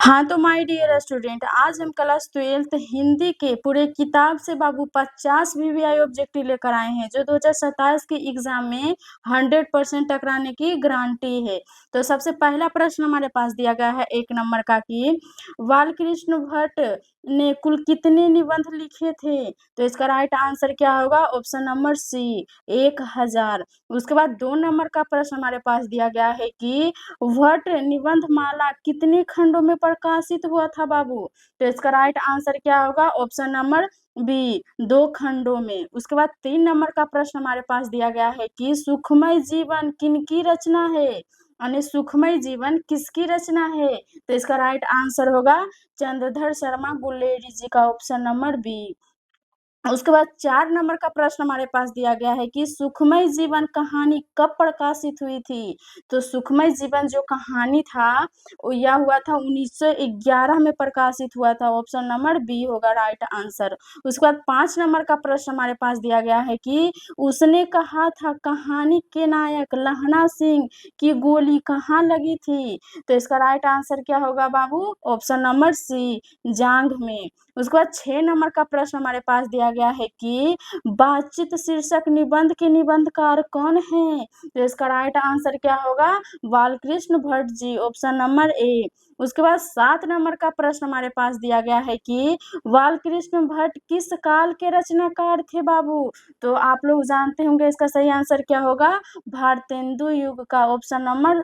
हाँ, तो my dear student, आज हम क्लास 12th हिंदी के पूरे किताब से बाबू 50 वीवीआई ऑब्जेक्टिव लेकर आए हैं, जो 2027 के एग्जाम में 100% टकराने की गारंटी है। तो सबसे पहला प्रश्न हमारे पास दिया गया है 1 नंबर का कि बालकृष्ण भट्ट ने कुल कितने निबंध लिखे थे? तो इसका राइट आंसर क्या होगा? Option number C 1000। उसके बाद 2 नंबर का प्रश्न हमारे पास दिया गया है कि भट्ट निबंधमाला कितने खंडों में प्रकाशित हुआ था बाबू? तो इसका राइट आंसर क्या होगा? ऑप्शन नंबर बी 2 खंडों में। उसके बाद 3 नंबर का प्रश्न हमारे पास दिया गया है कि सुखमय जीवन किनकी रचना है? यानी सुखमय जीवन किसकी रचना है? तो इसका राइट आंसर होगा चंद्रधर शर्मा गुलेरी जी का, ऑप्शन नंबर बी। उसके बाद 4 नंबर का प्रश्न हमारे पास दिया गया है कि सुखमय जीवन कहानी कब प्रकाशित हुई थी? तो सुखमय जीवन जो कहानी था, वो यह हुआ था 1911 में प्रकाशित हुआ था। ऑप्शन नंबर बी होगा राइट आंसर। उसके बाद 5 नंबर का प्रश्न हमारे पास दिया गया है कि उसने कहा था कहानी के नायक लहना सिंह की गोली कहाँ लगी थी? तो इसका राइट आंसर क्या होगा बाबू? ऑप्शन नंबर सी जांघ में। उसके बाद 6 नंबर का प्रश्न हमारे पास दिया गया है कि बातचीत शीर्षक निबंध के निबंधकार कौन हैं? तो इसका राइट आंसर क्या होगा? बालकृष्ण भट्ट जी, ऑप्शन नंबर ए। उसके बाद 7 नंबर का प्रश्न हमारे पास दिया गया है कि बालकृष्ण भट्ट किस काल के रचनाकार थे बाबू? तो आप लोग जानते होंगे इसका सही आंसर क्या होगा? भारतेंदु युग का, ऑप्शन नंबर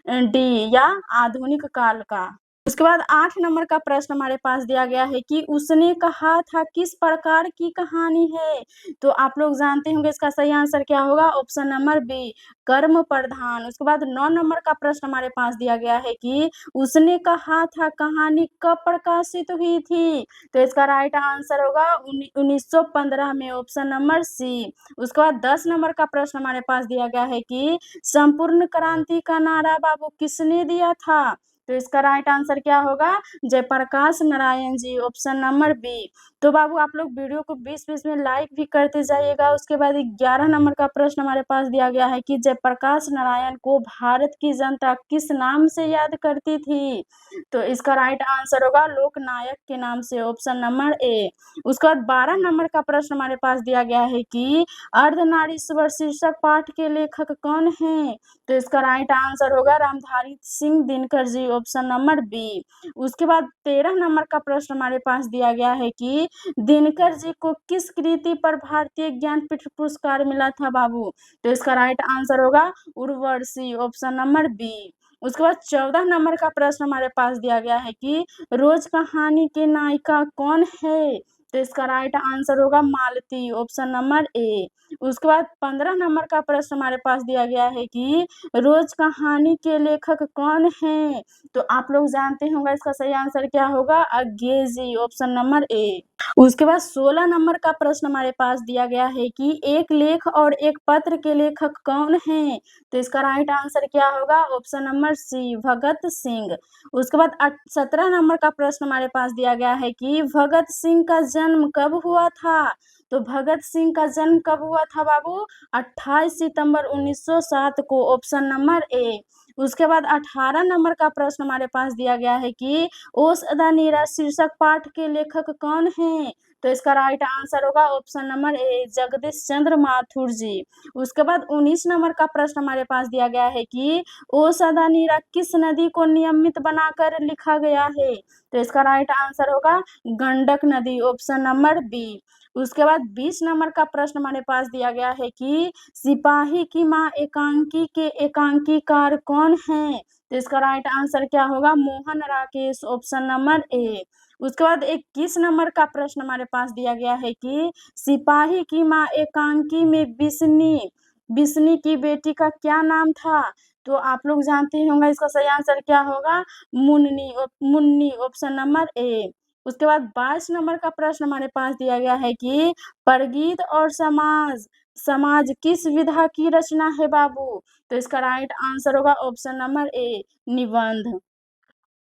डी या आधुनिक काल का। उसके बाद 8 नंबर का प्रश्न हमारे पास दिया गया है कि उसने कहा था किस प्रकार की कहानी है? तो आप लोग जानते होंगे इसका सही आंसर क्या होगा? ऑप्शन नंबर बी कर्म प्रधान। उसके बाद 9 नंबर का प्रश्न हमारे पास दिया गया है कि उसने कहा था कहानी कब प्रकाशित हुई थी? तो इसका राइट आंसर होगा 1915 में, ऑप्शन नंबर सी। उसके बाद 10 नंबर का प्रश्न हमारे पास दिया गया है कि संपूर्ण क्रांति का नारा बाबू किसने दिया था? तो इसका राइट आंसर क्या होगा? Jayaprakash Narayan ji, option number B. तो बाबू आप लोग वीडियो को बीच-बीच में लाइक भी करते जाइएगा। उसके बाद 11 नंबर का प्रश्न हमारे पास दिया गया है कि जयप्रकाश नारायण को भारत की जनता किस नाम से याद करती थी? तो इसका राइट आंसर होगा लोकनायक के नाम से, ऑप्शन नंबर ए। उसके बाद 12 नंबर का प्रश्न हमारे पास दिया गया है कि अर्धनारीश्वर शीर्षक पाठ के लेखक कौन हैं? तो इसका राइट आंसर होगा Ramdhari Singh Dinkar ji, option number B. उसके बाद 13 नंबर का प्रश्न हमारे पास दिया गया है कि दिनकर जी को किस कृति पर भारतीय ज्ञानपीठ पुरस्कार मिला था बाबू? तो इसका राइट आंसर होगा उर्वशी, ऑप्शन नंबर बी। उसके बाद 14 नंबर का प्रश्न हमारे पास दिया गया है कि रोज कहानी के नायिका कौन है? तो इसका राइट आंसर होगा मालती, ऑप्शन नंबर ए। उसके बाद 15 नंबर का प्रश्न हमारे पास दिया गया है कि रोज कहानी के लेखक कौन हैं? तो आप लोग जानते होंगे इसका सही आंसर क्या होगा? अंग्रेजी, ऑप्शन नंबर ए। उसके बाद 16 नंबर का प्रश्न हमारे पास दिया गया है कि एक लेख और एक पत्र के लेखक कौन हैं? तो इसका राइट आंसर क्या होगा? ऑप्शन नंबर सी भगत सिंह। उसके बाद 17 नंबर का प्रश्न हमारे पास दिया गया है कि भगत सिंह का जन्म कब हुआ था? तो भगत सिंह का जन्म कब हुआ था बाबू? 28 सितंबर 1907 को, ऑप्शन नंबर ए। उसके बाद 18 नंबर का प्रश्न हमारे पास दिया गया है कि ओस अदा नीरा शीर्षक पाठ के लेखक कौन हैं? तो इसका राइट आंसर होगा ऑप्शन नंबर ए जगदीश चंद्र माथुर जी। उसके बाद 19 नंबर का प्रश्न हमारे पास दिया गया है कि ओस अदा नीरा किस नदी को नियमित बनाकर लिखा गया है? तो इसका राइट आंसर होगा गंडक नदी, ऑप्शन नंबर बी। उसके बाद 20 नंबर का प्रश्न हमारे पास दिया गया है कि सिपाही की माँ एकांकी के एकांकीकार कौन हैं? तो इसका राइट आंसर क्या होगा? मोहन राकेश, ऑप्शन नंबर ए। उसके बाद 21 नंबर का प्रश्न हमारे पास दिया गया है कि सिपाही की माँ एकांकी में बिस्नी बिस्नी की बेटी का क्या नाम था? तो आप लोग जानते होंगे इसका सही आंसर क्या होगा? मुन्नी, ऑप्शन नंबर ए। उसके बाद 22 नंबर का प्रश्न हमारे पास दिया गया है कि परगीत और समाज समाज किस विधा की रचना है बाबू? तो इसका राइट आंसर होगा ऑप्शन नंबर ए निबंध।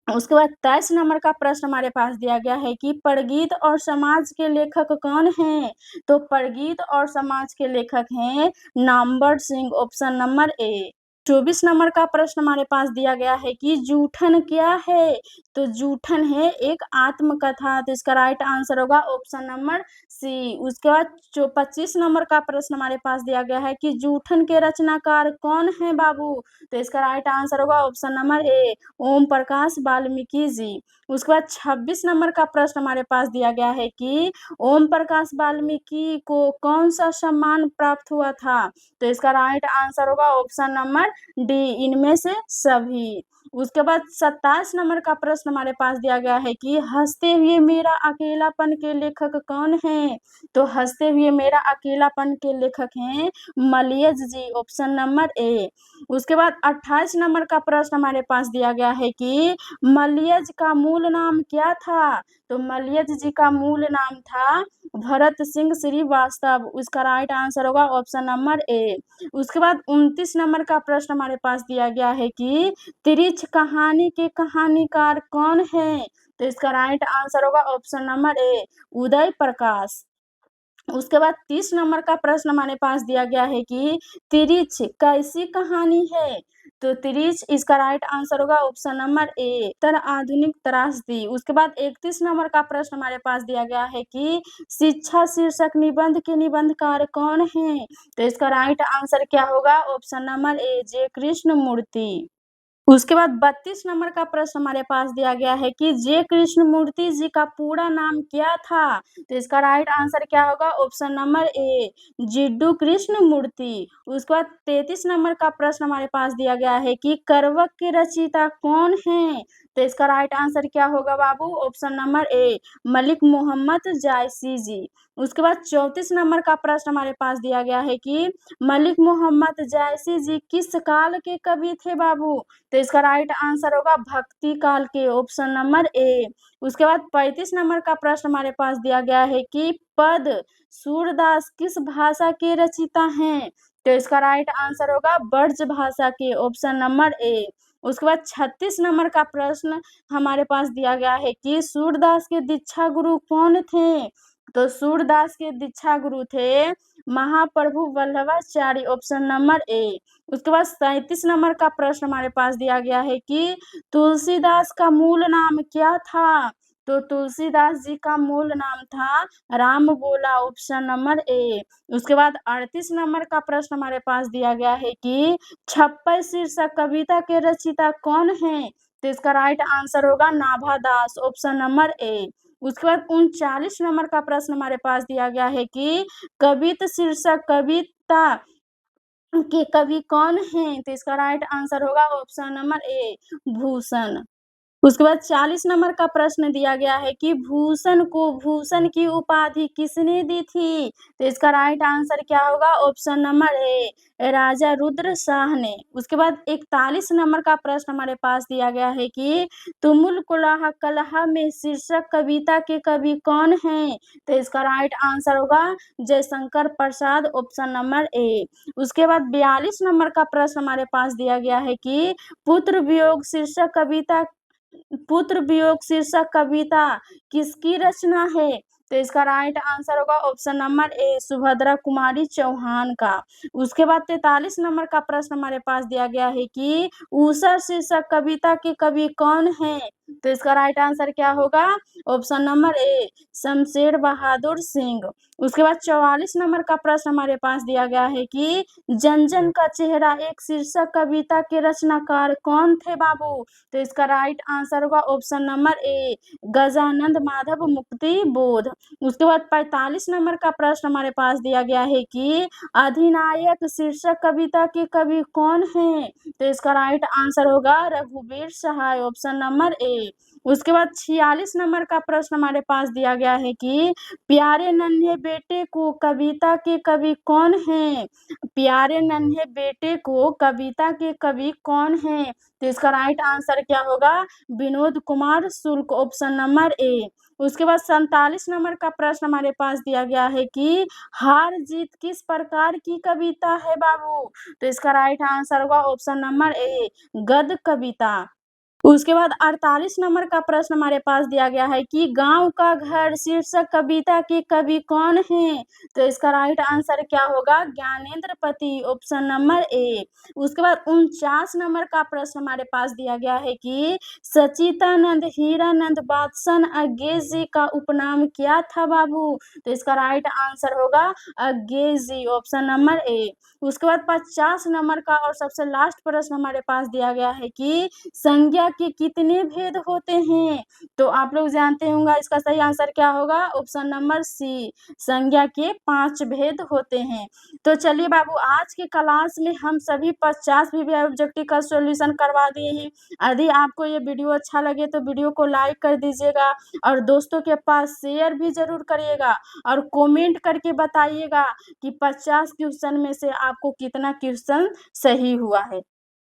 उसके बाद 23 नंबर का प्रश्न हमारे पास दिया गया है कि परगीत और समाज के लेखक कौन हैं? तो परगीत और समाज के लेखक हैं नामवर सिंह, ऑप्शन नंबर ए। 24 नंबर का प्रश्न हमारे पास दिया गया है कि जूठन क्या है? तो जूठन है एक आत्मकथा। तो इसका राइट आंसर होगा ऑप्शन नंबर सी। उसके बाद जो 25 नंबर का प्रश्न हमारे पास दिया गया है कि जूठन के रचनाकार कौन है बाबू? तो इसका राइट आंसर होगा ऑप्शन नंबर ए, ओम प्रकाश वाल्मीकि जी। उसके बाद 26 नंबर का प्रश्न हमारे पास दिया गया है कि ओम प्रकाश वाल्मीकि को कौन सा सम्मान प्राप्त हुआ था? तो इसका राइट आंसर होगा ऑप्शन नंबर डी, इनमें से सभी। उसके बाद 27 नंबर का प्रश्न हमारे पास दिया गया है कि हंसते हुए मेरा अकेलापन के लेखक कौन है? तो हंसते हुए मेरा अकेलापन के लेखक हैं मलियज जी, ऑप्शन नंबर ए। उसके बाद 28 नंबर का प्रश्न हमारे पास दिया गया है कि मलियज का मूल नाम क्या था? तो मलियज जी का मूल नाम था भरत सिंह श्रीवास्तव। उसका राइट आंसर होगा ऑप्शन नंबर ए। उसके बाद 29 नंबर का प्रश्न हमारे पास दिया गया है कि तिरिछ कहानी के कहानीकार कौन है? तो इसका राइट आंसर होगा ऑप्शन नंबर ए, उदय प्रकाश। उसके बाद 30 नंबर का प्रश्न हमारे पास दिया गया है कि तिरिछ कैसी कहानी है? तो तिरिछ इसका राइट आंसर होगा ऑप्शन नंबर ए, तर आधुनिक त्रासदी। उसके बाद 31 नंबर का प्रश्न हमारे पास दिया गया है कि शिक्षा शीर्षक निबंध के निबंधकार कौन है? तो इसका राइट आंसर क्या होगा? ऑप्शन नंबर ए, जे कृष्णमूर्ति। उसके बाद 32 नंबर का प्रश्न हमारे पास दिया गया है कि जे कृष्णमूर्ति जी का पूरा नाम क्या था? तो इसका राइट आंसर क्या होगा? Option number A, Jiddu Krishnamurti. उसके बाद 33 नंबर का प्रश्न हमारे पास दिया गया है कि करवक के रचयिता कौन है? तो इसका राइट आंसर क्या होगा बाबू? Option number A, Malik Muhammad Jayasi ji. उसके बाद 34 नंबर का प्रश्न हमारे पास दिया गया है कि मलिक मोहम्मद जायसी जी किस काल के कवि थे बाबू? तो इसका राइट आंसर होगा भक्ति काल के, ऑप्शन नंबर ए। उसके बाद 35 नंबर का प्रश्न हमारे पास दिया गया है कि पद सूरदास किस भाषा के रचयिता हैं? तो इसका राइट आंसर होगा ब्रज भाषा के, ऑप्शन नंबर ए। उसके बाद 36 नंबर का प्रश्न हमारे पास दिया गया है कि सूरदास के दीक्षा गुरु कौन थे? तो सूरदास के दीक्षा गुरु थे महाप्रभु वल्लभाचार्य, ऑप्शन नंबर ए। उसके बाद 37 नंबर का प्रश्न हमारे पास दिया गया है कि तुलसीदास का मूल नाम क्या था? तो तुलसीदास जी का मूल नाम था राम बोला, ऑप्शन नंबर ए। उसके बाद 38 नंबर का प्रश्न हमारे पास दिया गया है कि छप्पर शीर्षक कविता के रचयिता कौन है? तो इसका राइट आंसर होगा नाभा दास, ऑप्शन नंबर ए। उसके बाद 39 नंबर का प्रश्न हमारे पास दिया गया है कि कवित शीर्षक कविता के कवि कौन हैं? तो इसका राइट आंसर होगा ऑप्शन नंबर ए, भूषण। उसके बाद 40 नंबर का प्रश्न दिया गया है कि भूषण को भूषण की उपाधि किसने दी थी? तो इसका राइट आंसर क्या होगा? ऑप्शन नंबर ए, राजा रुद्र शाह ने। उसके बाद 41 नंबर का प्रश्न हमारे पास दिया गया है कि तुमुल कुलाह कलह में शीर्षक कविता के कवि कौन हैं? तो इसका राइट आंसर होगा जयशंकर प्रसाद, ऑप्शन नंबर ए। उसके बाद 42 नंबर का प्रश्न हमारे पास दिया गया है कि पुत्र वियोग शीर्षक कविता किसकी रचना है? तो इसका राइट आंसर होगा ऑप्शन नंबर ए, सुभद्रा कुमारी चौहान का। उसके बाद 43 नंबर का प्रश्न हमारे पास दिया गया है कि ऊषा शीर्षक कविता के कवि कौन है? तो इसका राइट आंसर क्या होगा? ऑप्शन नंबर ए, शमशेर बहादुर सिंह। उसके बाद 44 नंबर का प्रश्न हमारे पास दिया गया है कि जन जन का चेहरा एक शीर्षक कविता के रचनाकार कौन थे बाबू? तो इसका राइट आंसर होगा ऑप्शन नंबर ए, गजानंद माधव मुक्ति बोध। उसके बाद 45 नंबर का प्रश्न हमारे पास दिया गया है कि अधिनायक शीर्षक कविता के कवि कौन हैं? तो इसका राइट आंसर होगा रघुवीर सहाय, ऑप्शन नंबर ए। उसके बाद 46 नंबर का प्रश्न हमारे पास दिया गया है कि प्यारे नन्हे बेटे को कविता के कवि कौन हैं? प्यारे नन्हे बेटे को कविता के कवि कौन हैं? तो इसका राइट आंसर क्या होगा? विनोद कुमार शुक्ल, ऑप्शन नंबर ए। उसके बाद 47 नंबर का प्रश्न हमारे पास दिया गया है कि हार जीत किस प्रकार की कविता है बाबू? तो इसका राइट आंसर होगा ऑप्शन नंबर ए, गद्य कविता। उसके बाद 48 नंबर का प्रश्न हमारे पास दिया गया है कि गाँव का घर शीर्षक कविता के कवि कौन हैं? तो इसका राइट आंसर क्या होगा? ज्ञानेंद्र पति, ऑप्शन नंबर ए। उसके बाद 49 नंबर का प्रश्न हमारे पास दिया गया है कि सच्चिदानंद हीरानंद बादशाह अंग्रेज जी का उपनाम क्या था बाबू? तो इसका राइट आंसर होगा अंग्रेज जी, ऑप्शन नंबर ए। उसके बाद 50 नंबर का और सबसे लास्ट प्रश्न हमारे पास दिया गया है कि संज्ञा के कितने भेद होते हैं? तो आप लोग जानते होंगे इसका सही आंसर क्या होगा? ऑप्शन नंबर सी, संज्ञा के 5 भेद होते हैं। तो चलिए बाबू, आज की क्लास में हम सभी 50 वीवीआई ऑब्जेक्टिव का सॉल्यूशन करवा दिए हैं। यदि आपको ये वीडियो अच्छा लगे तो वीडियो को लाइक कर दीजिएगा और दोस्तों के पास शेयर भी ज़रूर करिएगा और कमेंट करके बताइएगा कि 50 क्वेश्चन में से आपको कितना क्वेश्चन सही हुआ है।